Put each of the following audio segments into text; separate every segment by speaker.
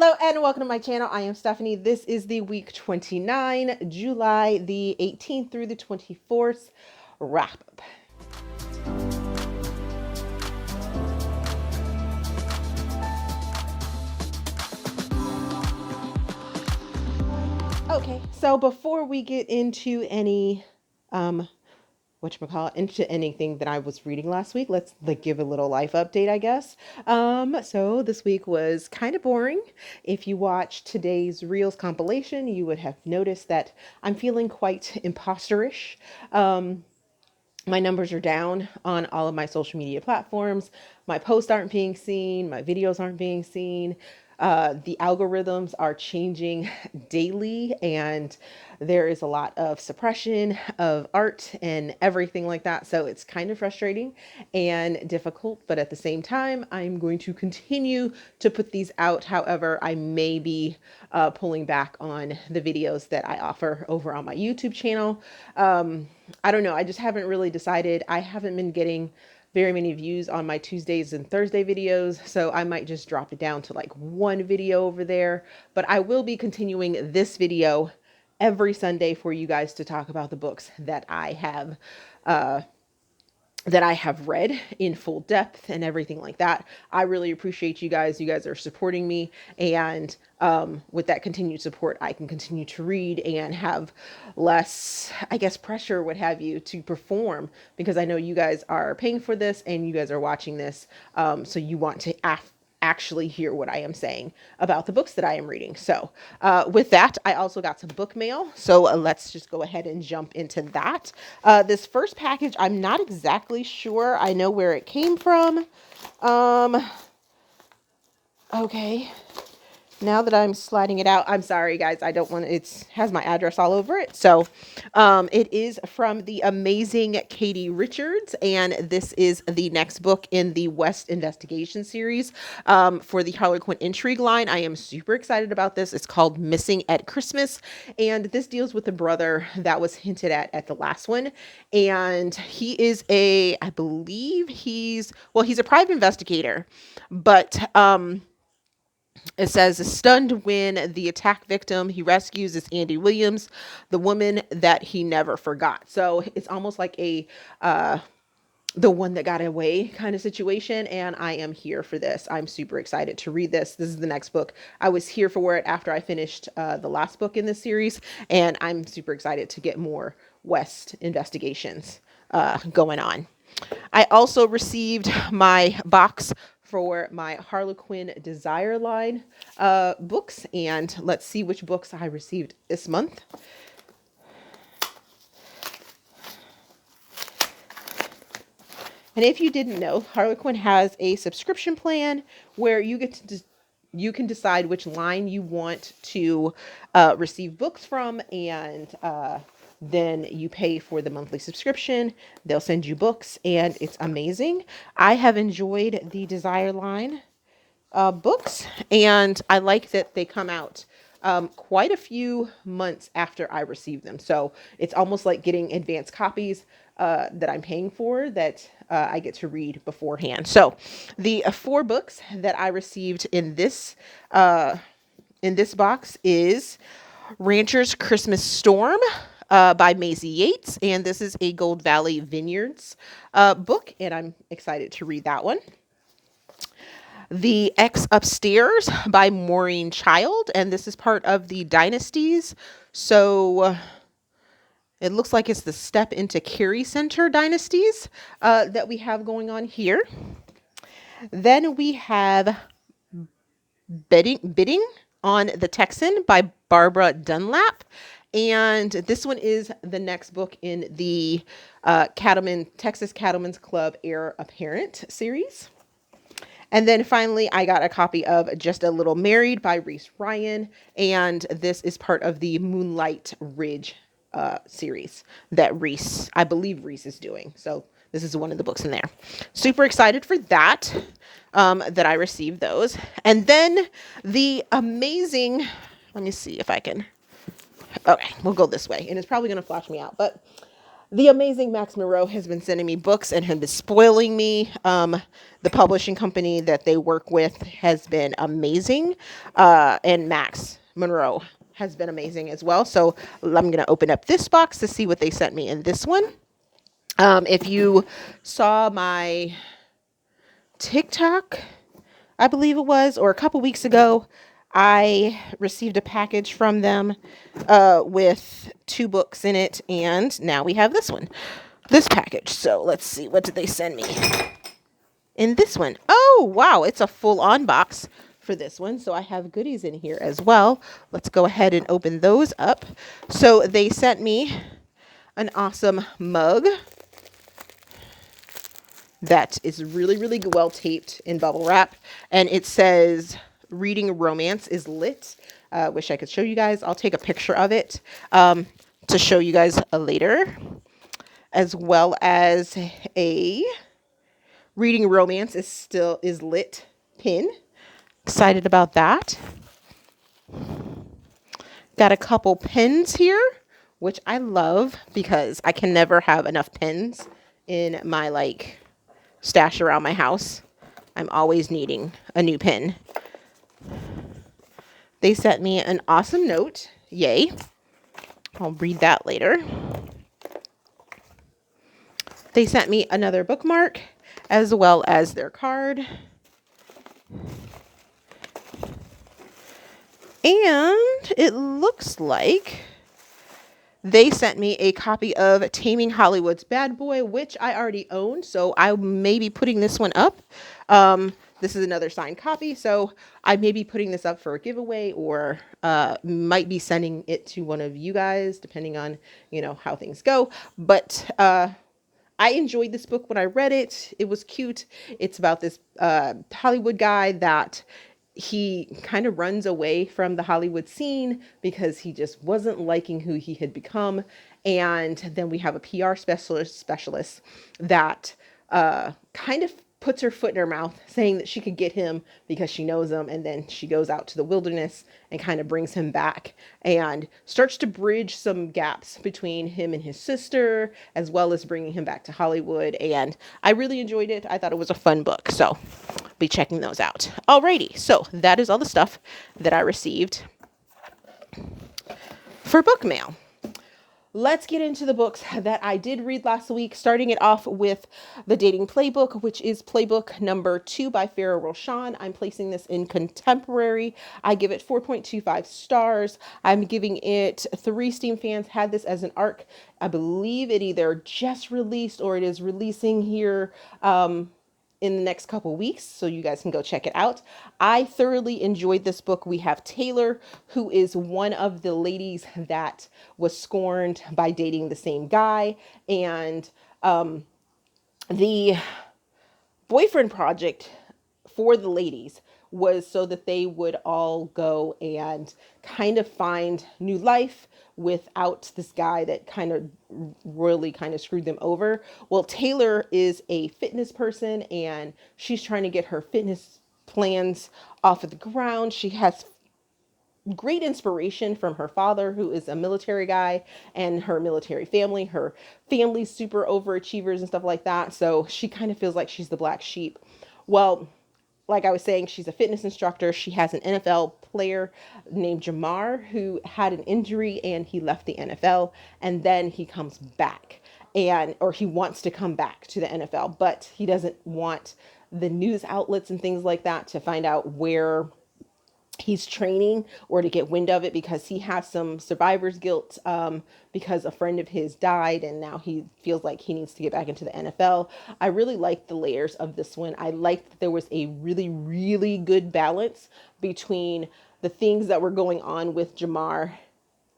Speaker 1: Hello and welcome to my channel. I am Stephanie. This is the week 29, July the 18th through the 24th wrap up. Okay, so before we get into any into anything that I was reading last week, let's give a little life update, I guess. So this week was kind of boring. If you watched today's Reels compilation, you would have noticed that I'm feeling quite imposterish. My numbers are down on all of my social media platforms. My posts aren't being seen. My videos aren't being seen. The algorithms are changing daily, and there is a lot of suppression of art and everything like that. So it's kind of frustrating and difficult, but at the same time, I'm going to continue to put these out. However, I may be pulling back on the videos that I offer over on my YouTube channel. I don't know. I just haven't really decided. I haven't been getting very many views on my Tuesdays and Thursday videos, so I might just drop it down to like one video over there. But I will be continuing this video every Sunday for you guys to talk about the books that I have read in full depth and everything like that. I really appreciate you guys. You guys are supporting me. And with that continued support, I can continue to read and have less, I guess, pressure, what have you, to perform, because I know you guys are paying for this and you guys are watching this. So you want to actually hear what I am saying about the books that I am reading. So with that, I also got some book mail. So let's just go ahead and jump into that. This first package, I'm not exactly sure. I know where it came from. Okay. Now that I'm sliding it out, I'm sorry guys, I don't want to, it has my address all over it. So it is from the amazing Katie Richards, and this is the next book in the West Investigation series for the Harlequin Intrigue line. I am super excited about this. It's called Missing at Christmas, and this deals with the brother that was hinted at the last one. And he is I believe he's a private investigator, but it says, stunned when the attack victim he rescues is Andy Williams, the woman that he never forgot. So it's almost like the one that got away kind of situation. And I am here for this. I'm super excited to read this. This is the next book. I was here for it after I finished the last book in this series. And I'm super excited to get more West investigations going on. I also received my box for my Harlequin Desire line books, and let's see which books I received this month. And if you didn't know, Harlequin has a subscription plan where you get to you can decide which line you want to receive books from, and then you pay for the monthly subscription. They'll send you books, and it's amazing. I have enjoyed the Desire line books, and I like that they come out quite a few months after I receive them. So it's almost like getting advanced copies that I'm paying for that I get to read beforehand. So the 4 books that I received in this box is Rancher's Christmas Storm by Maisie Yates, and this is a Gold Valley Vineyards book, and I'm excited to read that one. The X Upstairs by Maureen Child, and this is part of the Dynasties. So it looks like it's the Step into Carey Center Dynasties that we have going on here. Then we have Bidding on the Texan by Barbara Dunlap. And this one is the next book in the Texas Cattlemen's Club Heir Apparent series. And then finally, I got a copy of Just a Little Married by Reese Ryan. And this is part of the Moonlight Ridge series that I believe Reese is doing. So this is one of the books in there. Super excited for that, that I received those. And then the amazing, let me see if I can, okay, we'll go this way. And it's probably going to flash me out. But the amazing Max Monroe has been sending me books and has been spoiling me. The publishing company that they work with has been amazing. And Max Monroe has been amazing as well. So I'm going to open up this box to see what they sent me in this one. If you saw my TikTok, I believe it was, or a couple weeks ago, I received a package from them with 2 books in it, and now we have this package. So let's see, what did they send me in this one? Oh, wow, it's a full-on box for this one, so I have goodies in here as well. Let's go ahead and open those up. So they sent me an awesome mug that is really, really well taped in bubble wrap. And it says, "Reading romance is lit." Wish I could show you guys. I'll take a picture of it to show you guys later. As well as a "Reading romance is lit" pin. Excited about that. Got a couple pens here, which I love because I can never have enough pens in my stash around my house. I'm always needing a new pen. They sent me an awesome note. Yay. I'll read that later. They sent me another bookmark as well as their card. And it looks like they sent me a copy of Taming Hollywood's Bad Boy, which I already own, so I may be putting this one up. This is another signed copy, so I may be putting this up for a giveaway, or might be sending it to one of you guys, depending on, how things go. But I enjoyed this book when I read it. It was cute. It's about this Hollywood guy that he kind of runs away from the Hollywood scene because he just wasn't liking who he had become. And then we have a PR specialist that kind of puts her foot in her mouth, saying that she could get him because she knows him. And then she goes out to the wilderness and kind of brings him back and starts to bridge some gaps between him and his sister, as well as bringing him back to Hollywood. And I really enjoyed it. I thought it was a fun book. So be checking those out. Alrighty. So that is all the stuff that I received for book mail. Let's get into the books that I did read last week, starting it off with The Dating Playbook, which is Playbook number 2 by Farrah Rochon. I'm placing this in contemporary. I give it 4.25 stars. I'm giving it 3 Steam fans had this as an ARC. I believe it either just released or it is releasing here in the next couple weeks, so you guys can go check it out. I thoroughly enjoyed this book. We have Taylor, who is one of the ladies that was scorned by dating the same guy, and the boyfriend project for the ladies was so that they would all go and kind of find new life without this guy that kind of really kind of screwed them over. Well, Taylor is a fitness person and she's trying to get her fitness plans off of the ground. She has great inspiration from her father, who is a military guy, and her military family. Her family's super overachievers and stuff like that. So she kind of feels like she's the black sheep. Well, like I was saying, she's a fitness instructor. She has an NFL player named Jamar who had an injury and he left the NFL, and then he comes back or he wants to come back to the NFL, but he doesn't want the news outlets and things like that to find out where he's training or to get wind of it, because he has some survivor's guilt because a friend of his died and now he feels like he needs to get back into the NFL. I really liked the layers of this one. I liked that there was a really, really good balance between the things that were going on with Jamar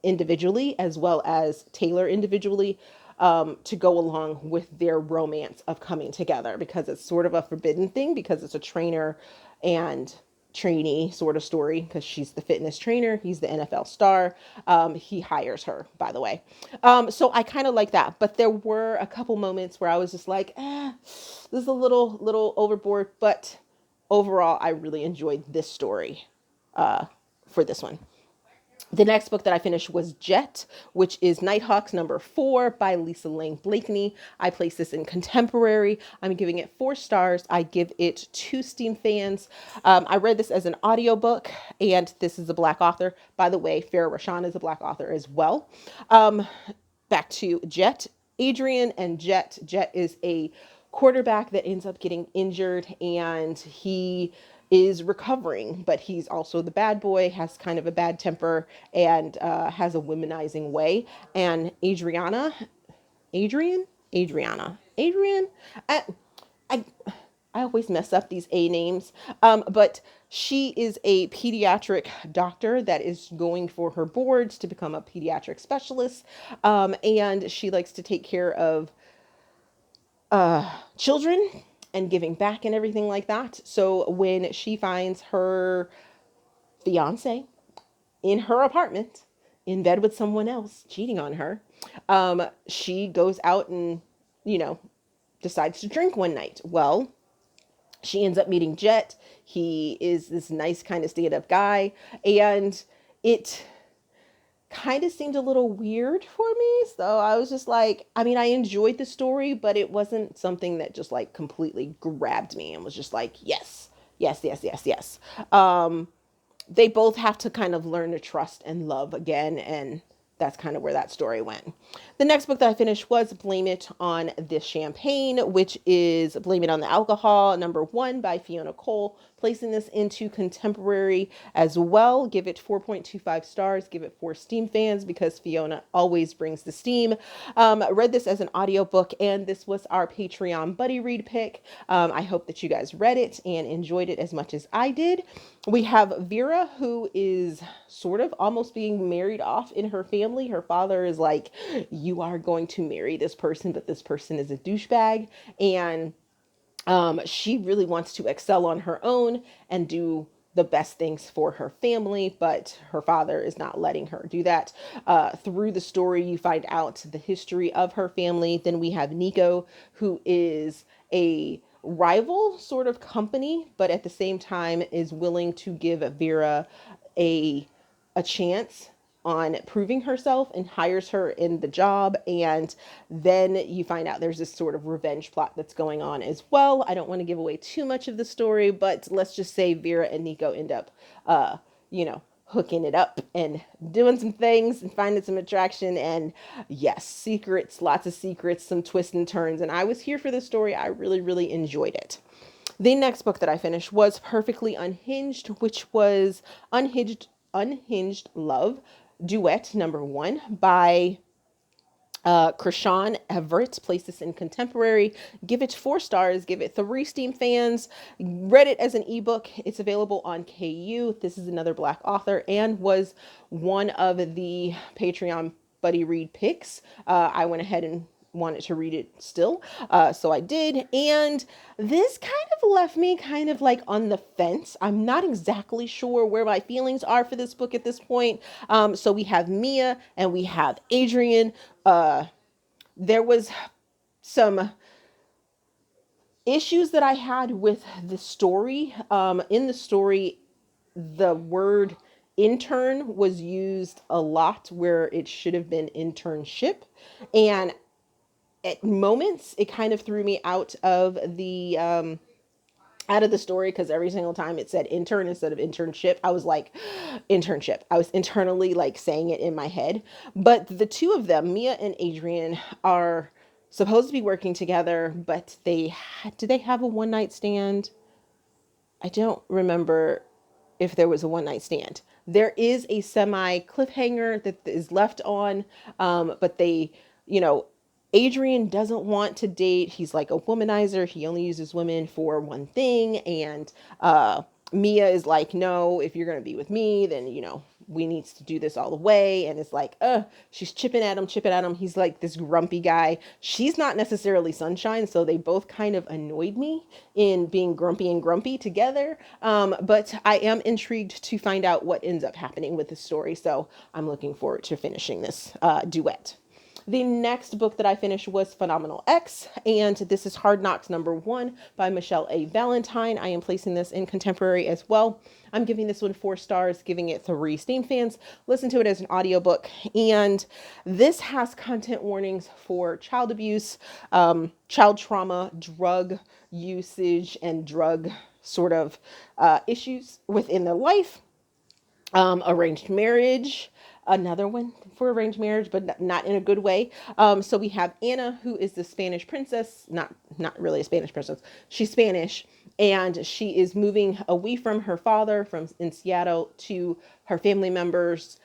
Speaker 1: individually as well as Taylor individually, to go along with their romance of coming together, because it's sort of a forbidden thing because it's a trainer and trainee sort of story, because she's the fitness trainer, he's the NFL star. He hires her, by the way. So I kind of like that, but there were a couple moments where I was just like, this is a little overboard, but overall I really enjoyed this story for this one. The next book that I finished was Jett, which is Nighthawks #4 by Lisa Lane Blakeney. I place this in contemporary. I'm giving it 4 stars. I give it 2 Steam fans. I read this as an audiobook, and this is a Black author. By the way, Farrah Rochon is a Black author as well. Back to Jett. Adrian and Jett. Jett is a quarterback that ends up getting injured, and he is recovering, but he's also the bad boy, has kind of a bad temper, and has a womanizing way. And Adrian, I, I, I always mess up these A names, but she is a pediatric doctor that is going for her boards to become a pediatric specialist, and she likes to take care of children and giving back and everything like that. So when she finds her fiance in her apartment in bed with someone else cheating on her, she goes out and, you know, decides to drink one night. Well, she ends up meeting Jett. He is this nice kind of stand-up guy, and it kind of seemed a little weird for me. So I was just like, I mean, I enjoyed the story, but it wasn't something that just like completely grabbed me and was just like, yes, yes, yes, yes, yes. They both have to kind of learn to trust and love again, and that's kind of where that story went. The next book that I finished was Blame It on the Champagne, which is Blame It on the Alcohol, #1 by Fiona Cole. Placing this into contemporary as well. Give it 4.25 stars. Give it 4 Steam fans because Fiona always brings the steam. Read this as an audiobook, and this was our Patreon buddy read pick. I hope that you guys read it and enjoyed it as much as I did. We have Vera, who is sort of almost being married off in her family. Her father is like, you are going to marry this person, but this person is a douchebag. And she really wants to excel on her own and do the best things for her family, but her father is not letting her do that. Through the story, you find out the history of her family. Then we have Nico, who is a rival sort of company, but at the same time is willing to give Vera a chance on proving herself and hires her in the job. And then you find out there's this sort of revenge plot that's going on as well. I don't want to give away too much of the story, but let's just say Vera and Nico end up, hooking it up and doing some things and finding some attraction. And yes, secrets, lots of secrets, some twists and turns. And I was here for this story. I really, really enjoyed it. The next book that I finished was Perfectly Unhinged, which was Unhinged Love Duet #1 by Chrishawn Evette. Place this in contemporary. Give it 4 stars. Give it 3 Steam fans. Read it as an ebook. It's available on KU. This is another Black author and was one of the Patreon buddy read picks. I went ahead and wanted to read it still. So I did. And this kind of left me kind of like on the fence. I'm not exactly sure where my feelings are for this book at this point. So we have Mia and we have Adrian. There was some issues that I had with the story. In the story, the word intern was used a lot where it should have been internship. And at moments, it kind of threw me out of the story because every single time it said intern instead of internship, I was like, internship. I was internally like saying it in my head. But the two of them, Mia and Adrian, are supposed to be working together, but did they have a one night stand? I don't remember if there was a one night stand. There is a semi cliffhanger that is left on, but Adrian doesn't want to date. He's like a womanizer. He only uses women for one thing. And Mia is like, no, if you're going to be with me, then, we need to do this all the way. And it's like, she's chipping at him. He's like this grumpy guy. She's not necessarily sunshine. So they both kind of annoyed me in being grumpy and grumpy together. But I am intrigued to find out what ends up happening with the story. So I'm looking forward to finishing this duet. The next book that I finished was Phenomenal X, and this is Hard Knocks #1 by Michelle A. Valentine. I am placing this in contemporary as well. I'm giving this one 4 stars, giving it 3 Steam fans. Listen to it as an audiobook, and this has content warnings for child abuse, child trauma, drug usage, and drug sort of issues within their life. Arranged marriage, another one for arranged marriage, but not in a good way. So we have Anna, who is the Spanish princess, not really a Spanish princess. She's Spanish, and she is moving away from her father from in Seattle to her family members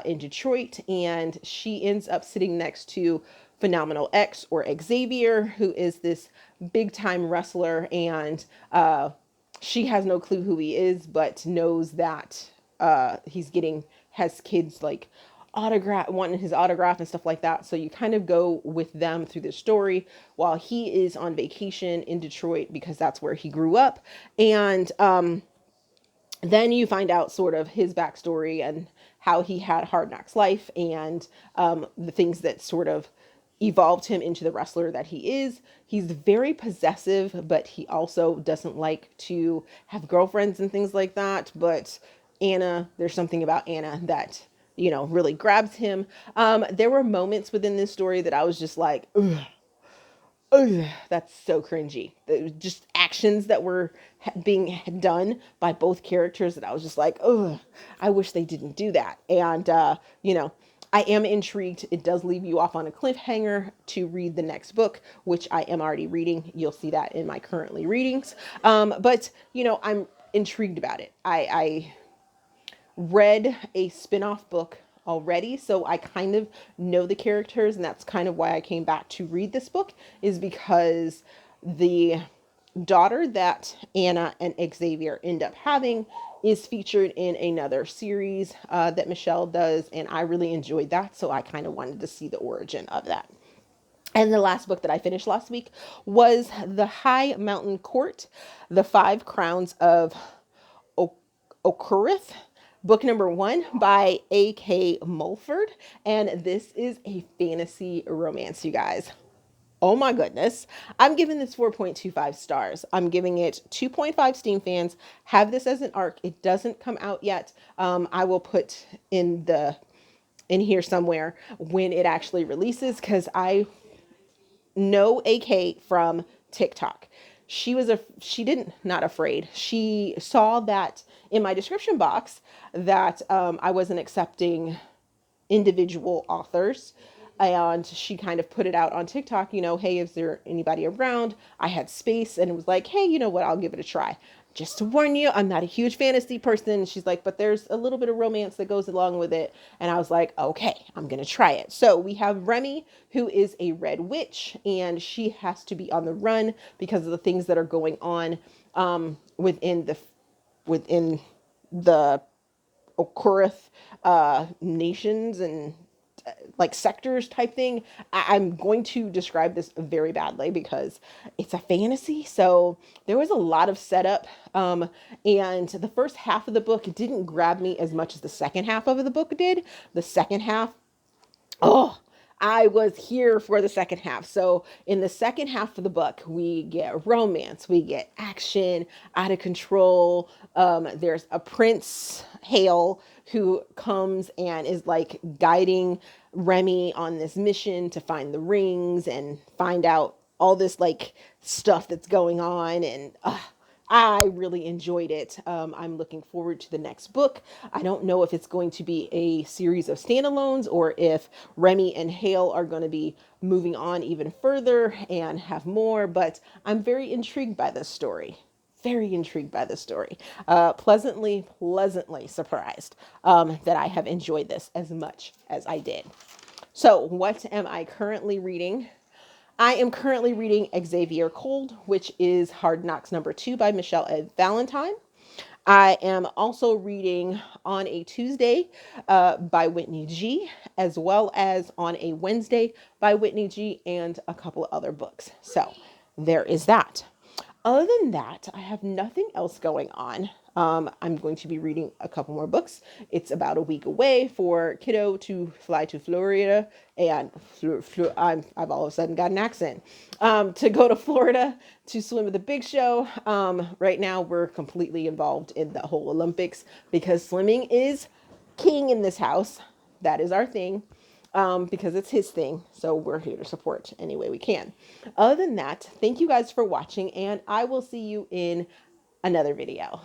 Speaker 1: in Detroit, and she ends up sitting next to Phenomenal X, or Xavier, who is this big time wrestler, and she has no clue who he is, but knows that has kids like wanting his autograph and stuff like that. So you kind of go with them through the story while he is on vacation in Detroit, because that's where he grew up. And then you find out sort of his backstory and how he had Hard Knocks life, and the things that sort of evolved him into the wrestler that he is. He's very possessive, but he also doesn't like to have girlfriends and things like that. But there's something about Anna that, really grabs him. There were moments within this story that I was just like, ugh, ugh, that's so cringy. Just actions that were being done by both characters that I was just like, ugh, I wish they didn't do that. And, I am intrigued. It does leave you off on a cliffhanger to read the next book, which I am already reading. You'll see that in my currently readings. But, I'm intrigued about it. I read a spin-off book already, so I kind of know the characters, and that's kind of why I came back to read this book, is because the daughter that Anna and Xavier end up having is featured in another series that Michelle does, and I really enjoyed that, so I kind of wanted to see the origin of that. And the last book that I finished last week was The High Mountain Court, The Five Crowns of Okurith, book #1 by A.K. Mulford. And this is a fantasy romance, you guys. Oh my goodness. I'm giving this 4.25 stars. I'm giving it 2.5 Steam fans. Have this as an ARC. It doesn't come out yet. I will put in here somewhere when it actually releases, because I know AK from TikTok. She didn't, not afraid. She saw that in my description box that I wasn't accepting individual authors, and she kind of put it out on TikTok, hey, is there anybody around? I had space, and it was like, hey, you know what, I'll give it a try. Just to warn you, I'm not a huge fantasy person. She's like, but there's a little bit of romance that goes along with it. And I was like, okay, I'm going to try it. So we have Remy, who is a red witch, and she has to be on the run because of the things that are going on within the Okurith nations and like sectors type thing. I'm going to describe this very badly because it's a fantasy. So there was a lot of setup. And the first half of the book didn't grab me as much as the second half of the book did. The second half, oh, I was here for the second half. So in the second half of the book, we get romance, we get action, out of control. There's a Prince Hale who comes and is like guiding Remy on this mission to find the rings and find out all this like stuff that's going on. And I really enjoyed it. I'm looking forward to the next book. I don't know if it's going to be a series of standalones or if Remy and Hale are going to be moving on even further and have more, but I'm very intrigued by this story. Very intrigued by this story. Pleasantly surprised that I have enjoyed this as much as I did. So what am I currently reading? I am currently reading Xavier Cold, which is Hard Knocks #2 by Michelle A. Valentine. I am also reading On a Tuesday by Whitney G, as well as On a Wednesday by Whitney G, and a couple of other books. So there is that. Other than that, I have nothing else going on. I'm going to be reading a couple more books. It's about a week away for kiddo to fly to Florida and I've all of a sudden got an accent, to go to Florida to swim at the big show. Right now we're completely involved in the whole Olympics because swimming is king in this house. That is our thing, because it's his thing. So we're here to support any way we can. Other than that, thank you guys for watching, and I will see you in another video.